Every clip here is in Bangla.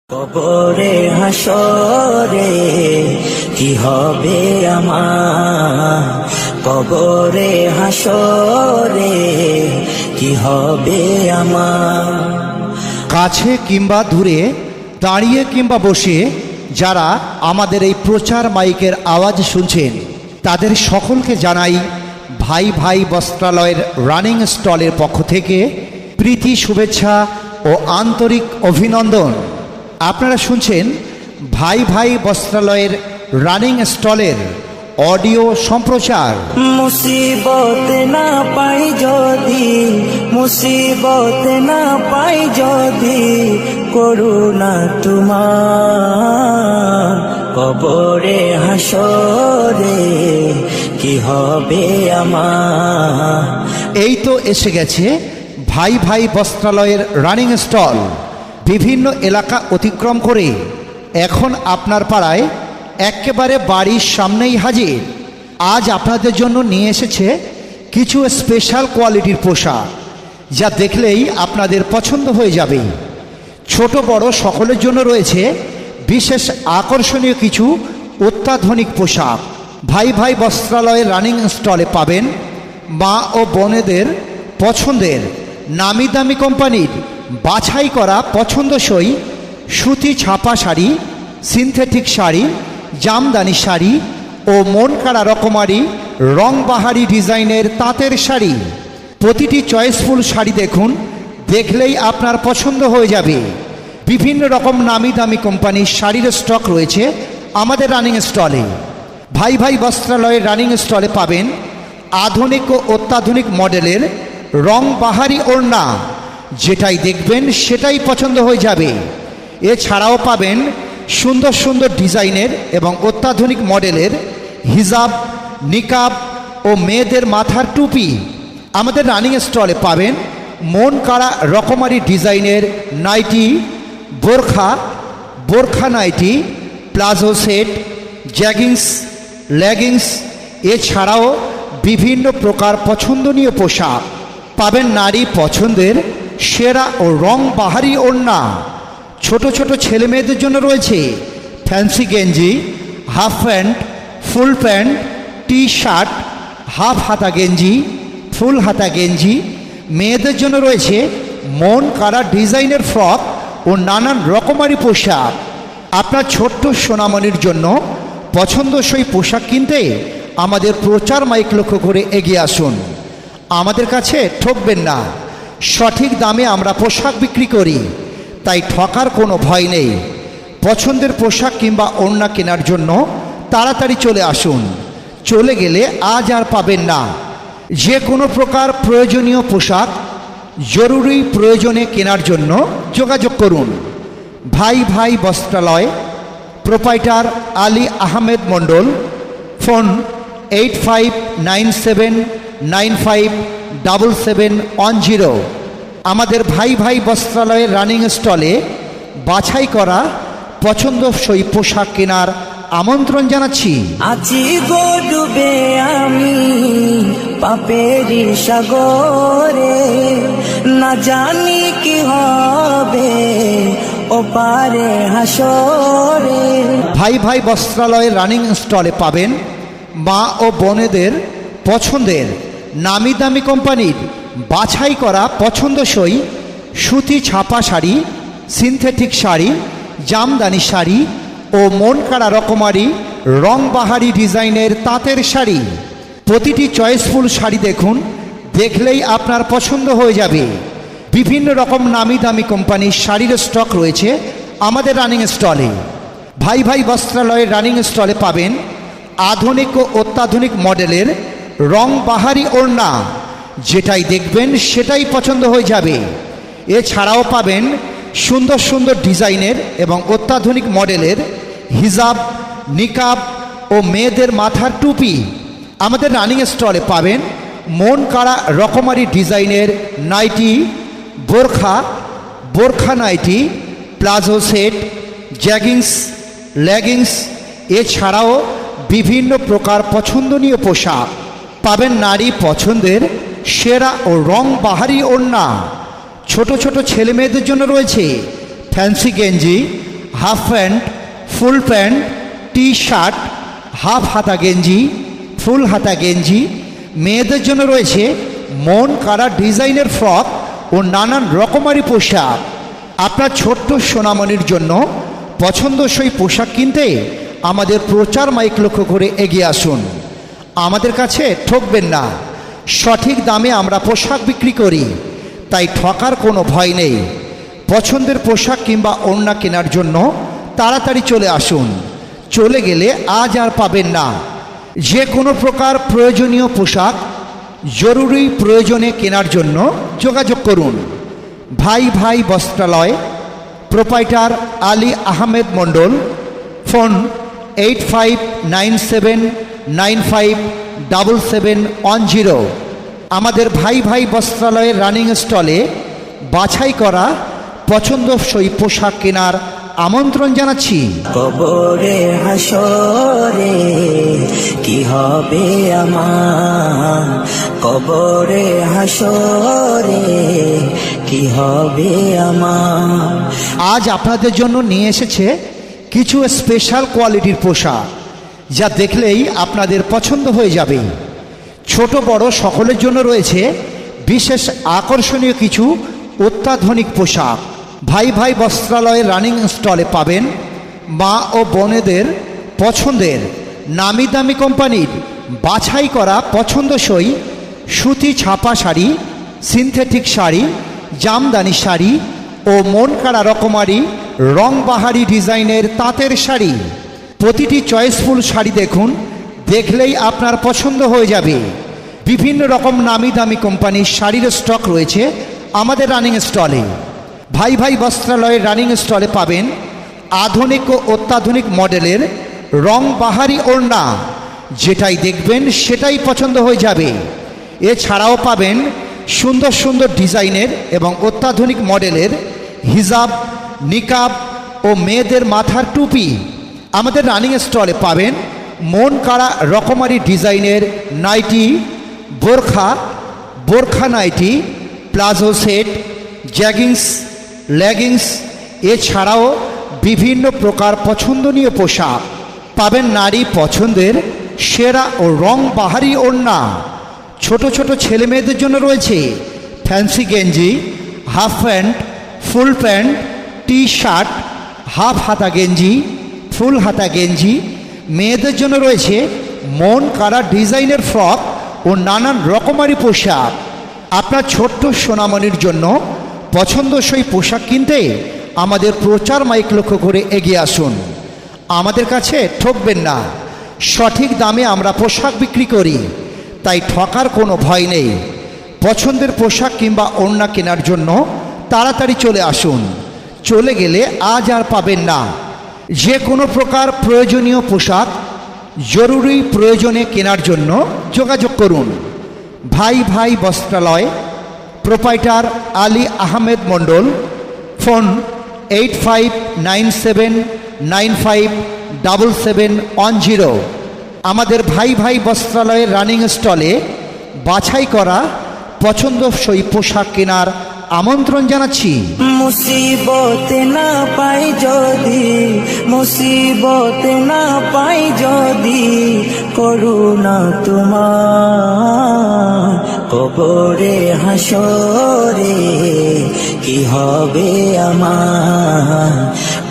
কবরে হাসরে কি হবে আমার, কবরে হাসরে কি হবে আমার। কাছে কিংবা দূরে, দাঁড়িয়ে কিংবা বসে যারা আমাদের এই প্রচার মাইকের আওয়াজ শুনছেন, তাদের সকলকে জানাই ভাই ভাই বস্ত্রালয়ের রানিং স্টলের পক্ষ থেকে প্রীতি, শুভেচ্ছা ও আন্তরিক অভিনন্দন। আপনারা শুনছেন ভাই ভাই বস্ত্রালয়ের রানিং স্টলের অডিও সম্প্রচার। মুসিবত না পাই যদি, মুসিবত না পাই যদি, করুণা তোমার কবরে হাসরে কি হবে আমার। এই তো এসে গেছে ভাই ভাই বস্ত্রালয়ের রানিং স্টল। বিভিন্ন এলাকা অতিক্রম করে এখন আপনার পাড়ায় একেবারে বাড়ির সামনেই হাজির। আজ আপনাদের জন্য নিয়ে এসেছে কিছু স্পেশাল কোয়ালিটির পোশাক, যা দেখলেই আপনাদের পছন্দ হয়ে যাবে। ছোট বড় সকলের জন্য রয়েছে বিশেষ আকর্ষণীয় কিছু অত্যাধুনিক পোশাক। ভাই ভাই বস্ত্রালয়ের রানিং স্টলে পাবেন মা ও বোনেদের পছন্দের নামি দামি কোম্পানির বাছাই করা পছন্দসই সুতি ছাপা শাড়ি, সিনথেটিক শাড়ি, জামদানি শাড়ি ও মন কাড়া রকমারি রংবাহারি ডিজাইনের তাঁতের শাড়ি। প্রতিটি চয়েসফুল শাড়ি দেখুন, দেখলেই আপনার পছন্দ হয়ে যাবে। বিভিন্ন রকম নামি দামি কোম্পানির শাড়ির স্টক রয়েছে আমাদের রানিং স্টলে। ভাই ভাই বস্ত্রালয়ের রানিং স্টলে পাবেন আধুনিক ও অত্যাধুনিক মডেলের রংবাহারি ওড়না, যেটাই দেখবেন সেটাই পছন্দ হয়ে যাবে। এছাড়াও পাবেন সুন্দর সুন্দর ডিজাইনের এবং অত্যাধুনিক মডেলের হিজাব, নিকাব ও মেয়েদের মাথার টুপি। আমাদের রানিং স্টলে পাবেন মন কাড়া রকমারি ডিজাইনের নাইটি, বোরখা nightie, palazzo set, jeggings, leggings. এছাড়াও বিভিন্ন প্রকার পছন্দনীয় পোশাক পাবেন নারী পছন্দের সেরা ও রংবাহারি ওড়না। ছোট ছোট ছেলে মেয়েদের জন্য রয়েছে ফ্যান্সি গেঞ্জি, half pant, full pant, T shirt, half হাতা গেঞ্জি, ফুল হাতা গেঞ্জি। মেয়েদের জন্য রয়েছে মন কাড়া ডিজাইনের ফ্রক ও নানান রকমারি পোশাক। আপনার ছোট্ট সোনামণির জন্য পছন্দসই পোশাক কিনতে আমাদের প্রচার মাইক লক্ষ্য করে এগিয়ে আসুন। আমাদের কাছে ঠকবেন না, সঠিক দামে আমরা পোশাক বিক্রি করি, তাই ঠকার কোনো ভয় নেই। পছন্দের পোশাক কিংবা ওড়না কেনার জন্য তাড়াতাড়ি চলে আসুন, চলে গেলে আজ আর পাবেন না। যে কোনো প্রকার প্রয়োজনীয় পোশাক জরুরি প্রয়োজনে কেনার জন্য যোগাযোগ করুন। ভাই ভাই বস্ত্রালয়, প্রোপাইটার আলী আহমেদ মণ্ডল, ফোন 8597957710। আমাদের ভাই ভাই বস্ত্রালয়ের রানিং স্টলে বাছাই করা পছন্দসই পোশাক কেনার আমন্ত্রণ জানাচ্ছি। আছি গো ডুবে আমি পাপেরি সাগরে, না জানি কি হবে ও পারে হাসরে। ভাই ভাই বস্ত্রালয়ের রানিং স্টলে পাবেন মা ও বোনেদের পছন্দের নামি দামি কোম্পানির বাছাই করা পছন্দসই সুতি ছাপা শাড়ি, সিনথেটিক শাড়ি, জামদানি শাড়ি ও মন কাড়া রকমারি রংবাহারি ডিজাইনের তাঁতের শাড়ি। প্রতিটি চয়েসফুল শাড়ি দেখুন, দেখলেই আপনার পছন্দ হয়ে যাবে। বিভিন্ন রকম নামি দামি কোম্পানির শাড়ির স্টক রয়েছে আমাদের রানিং স্টলে। ভাই ভাই বস্ত্রালয়ের রানিং স্টলে পাবেন আধুনিক ও অত্যাধুনিক মডেলের রংবাহারি ওড়না, যেটাই দেখবেন সেটাই পছন্দ হয়ে যাবে। এছাড়াও পাবেন সুন্দর সুন্দর ডিজাইনের এবং অত্যাধুনিক মডেলের হিজাব, নিকাব ও মেয়েদের মাথার টুপি। আমাদের রানিং স্টলে পাবেন মন কাড়া রকমারি ডিজাইনের নাইটি, বোরখা nightie, palazzo set, jeggings, leggings. এছাড়াও বিভিন্ন প্রকার পছন্দনীয় পোশাক পাবেন নারী পছন্দের সেরা ও রংবাহারি ওড়না। ছোট ছোট ছেলে মেয়েদের জন্য রয়েছে ফ্যান্সি গেঞ্জি, half pant, full pant, T shirt, half হাতা গেঞ্জি, ফুল হাতা গেঞ্জি। মেয়েদের জন্য রয়েছে মন কাড়া ডিজাইনের ফ্রক ও নানান রকমারি পোশাক। আপনার ছোট্ট সোনামণির জন্য পছন্দসই পোশাক কিনতে আমাদের প্রচার মাইক লক্ষ্য করে এগিয়ে আসুন। আমাদের কাছে ঠকবেন না, সঠিক দামে আমরা পোশাক বিক্রি করি, তাই ঠকার কোনো ভয় নেই। পছন্দের পোশাক কিংবা ওড়না কেনার জন্য তাড়াতাড়ি চলে আসুন, চলে গেলে আজ আর পাবেন না। যে কোনো প্রকার প্রয়োজনীয় পোশাক জরুরি প্রয়োজনে কেনার জন্য যোগাযোগ করুন। ভাই ভাই বস্ত্রালয়, প্রোপাইটার আলী আহমেদ মণ্ডল, ফোন 8597957710। আমাদের ভাই ভাই বস্ত্রালয়ের রানিং স্টলে বাছাই করা পছন্দসই পোশাক কেনার আমন্ত্রণ জানাচ্ছি। কবরে হাসরে কি হবে আমার, কবরে হাসরে কি হবে আমার। আজ আপনাদের জন্য নিয়ে এসেছে কিছু স্পেশাল কোয়ালিটির পোশাক, যা দেখলেই আপনাদের পছন্দ হয়ে যাবে। ছোট বড় সকলের জন্য রয়েছে বিশেষ আকর্ষণীয় কিছু অত্যাধুনিক পোশাক। ভাই ভাই বস্ত্রালয়ের রানিং স্টলে পাবেন মা ও বোনেদের পছন্দের নামি দামি কোম্পানির বাছাই করা পছন্দসই সুতি ছাপা শাড়ি, সিনথেটিক শাড়ি, জামদানি শাড়ি ও মন কাড়া রকমারি রংবাহারি ডিজাইনের তাঁতের শাড়ি। প্রতিটি চয়েসফুল শাড়ি দেখুন, দেখলেই আপনার পছন্দ হয়ে যাবে। বিভিন্ন রকম নামি দামি কোম্পানির শাড়ির স্টক রয়েছে আমাদের রানিং স্টলে। ভাই ভাই বস্ত্রালয়ের রানিং স্টলে পাবেন আধুনিক ও অত্যাধুনিক মডেলের রংবাহারি ওড়না, যেটাই দেখবেন সেটাই পছন্দ হয়ে যাবে। এছাড়াও পাবেন সুন্দর সুন্দর ডিজাইনের এবং অত্যাধুনিক মডেলের হিজাব, নিকাব ও মেয়েদের মাথার টুপি। আমাদের রানিং স্টলে পাবেন মন কাড়া রকমারি ডিজাইনের নাইটি, বোরখা nightie, palazzo set, jeggings, leggings. এছাড়াও বিভিন্ন প্রকার পছন্দনীয় পোশাক পাবেন নারী পছন্দের সেরা ও রংবাহারি ওড়না। ছোট ছোট ছেলে মেয়েদের জন্য রয়েছে ফ্যান্সি গেঞ্জি, half pant, full pant, T shirt, half হাতা গেঞ্জি, ফুল হাতা গেঞ্জি। মেয়েদের জন্য রয়েছে মন কাড়া ডিজাইনের ফ্রক ও নানান রকমারি পোশাক। আপনার ছোট্ট সোনামণির জন্য পছন্দসই পোশাক কিনতে আমাদের প্রচার মাইক লক্ষ্য করে এগিয়ে আসুন। আমাদের কাছে ঠকবেন না, সঠিক দামে আমরা পোশাক বিক্রি করি, তাই ঠকার কোনো ভয় নেই। পছন্দের পোশাক কিংবা ওড়না কেনার জন্য তাড়াতাড়ি চলে আসুন, চলে গেলে আজ আর পাবেন না। যে কোনো প্রকার প্রয়োজনীয় পোশাক জরুরি প্রয়োজনে কেনার জন্য যোগাযোগ করুন। ভাই ভাই বস্ত্রালয়, প্রোপাইটার আলী আহমেদ মণ্ডল, ফোন 8597957710। আমাদের ভাই ভাই বস্ত্রালয়ের রানিং স্টলে বাছাই করা পছন্দসই পোশাক কেনার আমন্ত্রণ জানাচ্ছি। মুসিবত না পাই যদি, মুসিবত না পাই যদি, করুণা তোমার কবরে হাসরে কি হবে আমার,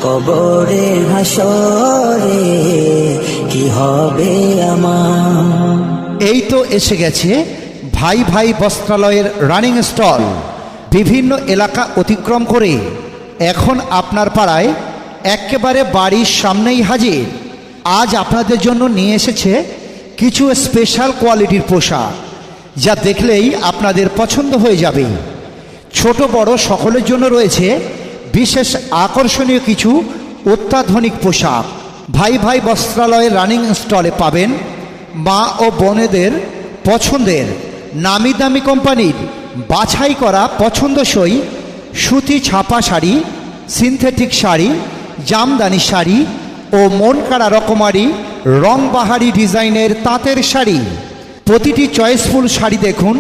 কবরে হাসরে কি হবে আমার। এই তো এসে গেছে ভাই ভাই বস্ত্রালয়ের রানিং স্টল। বিভিন্ন এলাকা অতিক্রম করে এখন আপনার পাড়ায় একেবারে বাড়ির সামনেই হাজির। আজ আপনাদের জন্য নিয়ে এসেছে কিছু স্পেশাল কোয়ালিটির পোশাক, যা দেখলেই আপনাদের পছন্দ হয়ে যাবে। ছোট বড় সকলের জন্য রয়েছে বিশেষ আকর্ষণীয় কিছু অত্যাধুনিক পোশাক। ভাই ভাই বস্ত্রালয়ের রানিং স্টলে পাবেন মা ও বোনেদের পছন্দের নামি দামি কোম্পানির বাছাই করা পছন্দসই সুতি ছাপা শাড়ি, সিনথেটিক শাড়ি, জামদানি শাড়ি ও মন কাড়া রকমারি রংবাহারি ডিজাইনের তাঁতের শাড়ি। প্রতিটি চয়েসফুল শাড়ি দেখুন,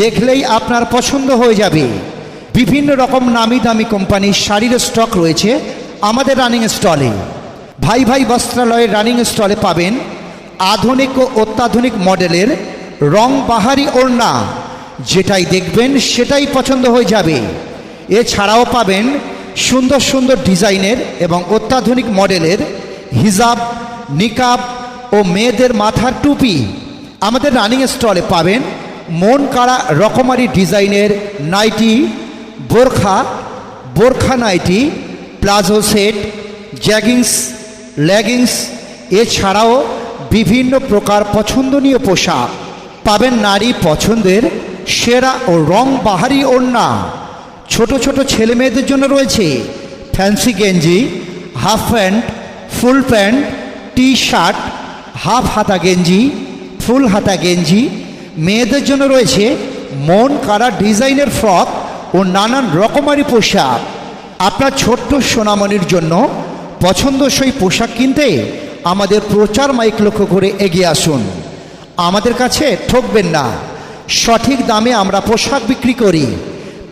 দেখলেই আপনার পছন্দ হয়ে যাবে। বিভিন্ন রকম নামি দামি কোম্পানির শাড়ির স্টক রয়েছে আমাদের রানিং স্টলে। ভাই ভাই বস্ত্রালয়ের রানিং স্টলে পাবেন আধুনিক ও অত্যাধুনিক মডেলের রং বাহারি ওড়না, যেটাই দেখবেন সেটাই পছন্দ হয়ে যাবে। এছাড়াও পাবেন সুন্দর সুন্দর ডিজাইনের এবং অত্যাধুনিক মডেলের হিজাব, নিকাব ও মেয়েদের মাথার টুপি। আমাদের রানিং স্টলে পাবেন মন কাড়া রকমারি ডিজাইনের নাইটি, বোরখা nightie, palazzo set, jeggings, leggings, এছাড়াও বিভিন্ন প্রকার পছন্দনীয় পোশাক পাবেন। নারী পছন্দের সেরা ও রং বাহারি ওড়না। ছোট ছোট ছেলে মেয়েদের জন্য রয়েছে ফ্যান্সি গেঞ্জি, half pant, full pant, T shirt, half হাতা গেঞ্জি, ফুল হাতা গেঞ্জি। মেয়েদের জন্য রয়েছে মন কাড়া ডিজাইনের ফ্রক ও নানান রকমারি পোশাক। আপনার ছোট্ট সোনামণির জন্য পছন্দসই পোশাক কিনতে আমাদের প্রচার মাইক লক্ষ্য করে এগিয়ে আসুন। আমাদের কাছে ঠকবেন না, সঠিক দামে আমরা পোশাক বিক্রি করি,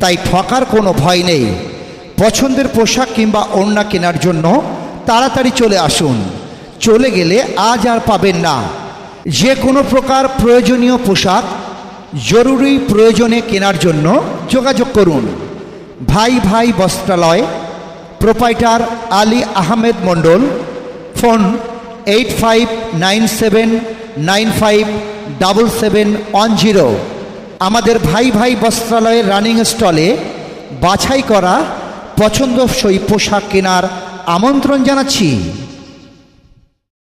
তাই ঠকার কোনো ভয় নেই। পছন্দের পোশাক কিংবা ওড়না কেনার জন্য তাড়াতাড়ি চলে আসুন, চলে গেলে আজ আর পাবেন না। যে কোনো প্রকার প্রয়োজনীয় পোশাক জরুরি প্রয়োজনে কেনার জন্য যোগাযোগ করুন। ভাই ভাই বস্ত্রালয়, প্রোপাইটার আলী আহমেদ মণ্ডল, ফোন 8597957710। আমাদের ভাই ভাই বস্ত্রালয়ের রানিং স্টলে বাছাই করা পছন্দসই পোশাক কেনার আমন্ত্রণ জানাচ্ছি।